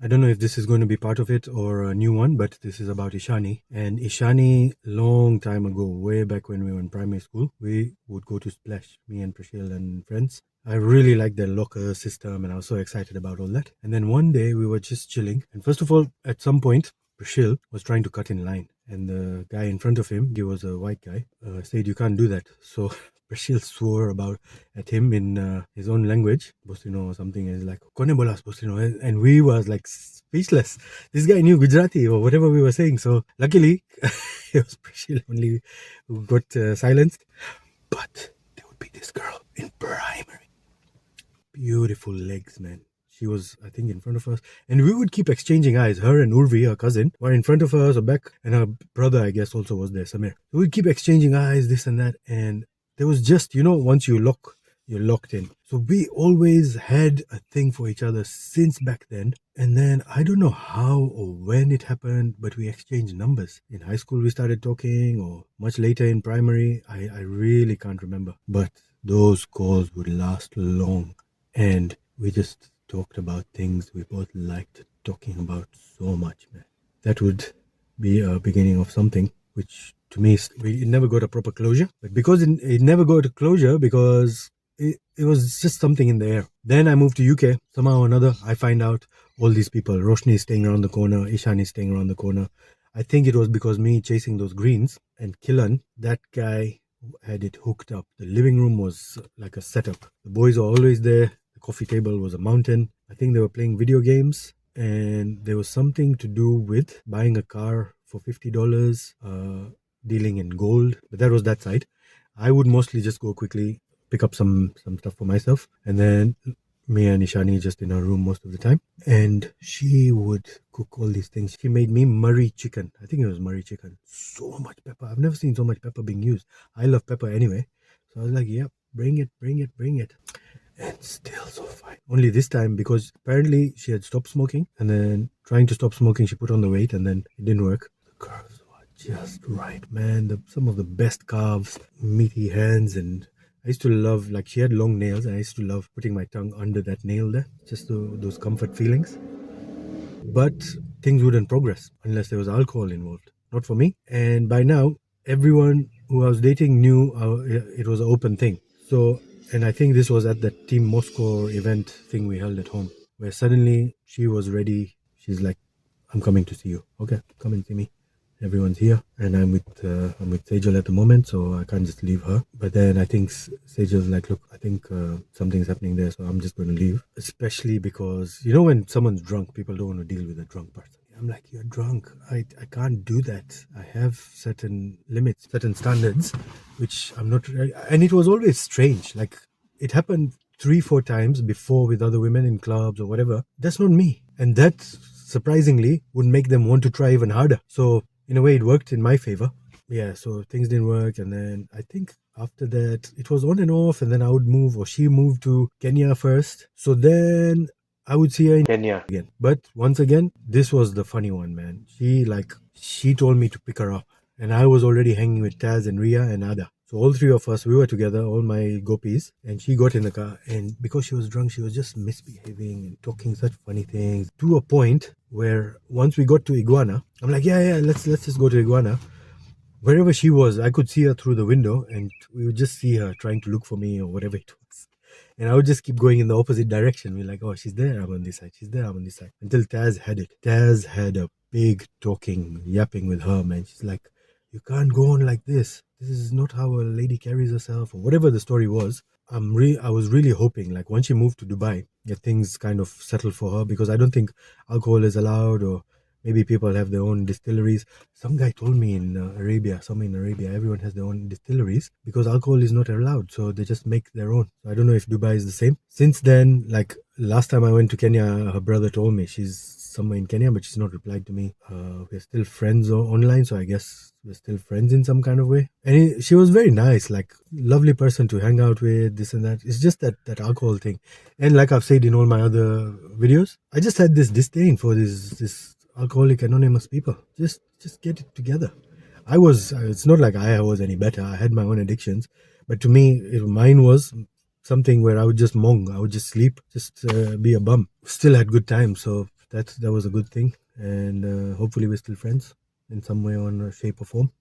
I don't know if this is going to be part of it or a new one, but this is about Ishani. And Ishani, long time ago, way back when we were in primary school, we would go to Splash, me and Prashil and friends. I really liked their locker system and I was so excited about all that. And then one day we were just chilling. And first of all, at some point, Prashil was trying to cut in line. And the guy in front of him, he was a white guy, said, "You can't do that." So Prashil swore about at him in his own language, Bostino or something. Is like, "Kone bolas Bostino?" And we was like speechless. This guy knew Gujarati or whatever we were saying. So luckily, it was Prashil only who got silenced. But there would be this girl in primary, beautiful legs, man. She was, I think, in front of us, and we would keep exchanging eyes. Her and Urvi, her cousin, were in front of us or back, and her brother, I guess, also was there, Samir. We would keep exchanging eyes, this and that, and there was just, once you lock, you're locked in. So we always had a thing for each other since back then. And then I don't know how or when it happened, but we exchanged numbers. In high school, we started talking, or much later in primary. I really can't remember. But those calls would last long. And we just talked about things we both liked talking about so much, man. That would be a beginning of something, which to me, it never got a proper closure. But because it never got a closure, because it was just something in the air. Then I moved to UK. Somehow or another, I find out all these people. Roshni is staying around the corner. Ishani is staying around the corner. I think it was because me chasing those greens, and Killan, that guy had it hooked up. The living room was like a setup. The boys were always there. The coffee table was a mountain. I think they were playing video games, and there was something to do with buying a car for $50, dealing in gold. But that was that side. I would mostly just go quickly, pick up some stuff for myself, and then me and Ishani just in our room most of the time. And she would cook all these things. She made me Murray chicken. I think it was Murray chicken. So much pepper. I've never seen so much pepper being used. I love pepper anyway. So I was like, yep, bring it, bring it, bring it. And still so fine. Only this time, because apparently she had stopped smoking, and then trying to stop smoking, she put on the weight, and then it didn't work. The curves were just right, man. Some of the best calves, meaty hands, and I used to love, like, she had long nails, and I used to love putting my tongue under that nail there, just those comfort feelings. But things wouldn't progress unless there was alcohol involved. Not for me. And by now, everyone who I was dating knew it was an open thing. So, and I think this was at the Team Moscow event thing we held at home, where suddenly she was ready. She's like, "I'm coming to see you." Okay, come and see me. Everyone's here, and I'm with Sejal at the moment, so I can't just leave her. But then I think Sejal's like, "Look, I think something's happening there, so I'm just going to leave." Especially because when someone's drunk, people don't want to deal with a drunk person. I'm like, "You're drunk. I can't do that. I have certain limits, certain standards, which I'm not." And it was always strange. Like, it happened 3-4 times before with other women in clubs or whatever. That's not me, and that surprisingly would make them want to try even harder. So in a way, it worked in my favor. Yeah, so things didn't work, and then I think after that it was on and off, and then I would move, or she moved to Kenya first. So then I would see her in Kenya again. But once again, this was the funny one, man. She told me to pick her up, and I was already hanging with Taz and Ria and Ada. So all three of us, we were together, all my gopis, and she got in the car, and because she was drunk, she was just misbehaving and talking such funny things, to a point where once we got to Iguana, I'm like, yeah, let's just go to Iguana. Wherever she was, I could see her through the window, and we would just see her trying to look for me or whatever it was. And I would just keep going in the opposite direction. We're like, "Oh, she's there, I'm on this side. She's there, I'm on this side." Until Taz had it. Taz had a big talking, yapping with her, man. She's like, "You can't go on like this. This is not how a lady carries herself," or whatever the story was. I was really hoping, like, once she moved to Dubai, that things kind of settled for her, because I don't think alcohol is allowed, or maybe people have their own distilleries. Some guy told me in Arabia, everyone has their own distilleries because alcohol is not allowed. So they just make their own. So I don't know if Dubai is the same. Since then, like last time I went to Kenya, her brother told me she's somewhere in Kenya, but she's not replied to me. We're still friends online, so I guess we're still friends in some kind of way. And she was very nice, like lovely person to hang out with, this and that. It's just that alcohol thing. And like I've said in all my other videos, I just had this disdain for this Alcoholic Anonymous people. Just get it together. It's not like I was any better. I had my own addictions, but to me, mine was something where I would just mong, I would just sleep, just be a bum. Still had good times. So that was a good thing, and hopefully we're still friends in some way or shape or form.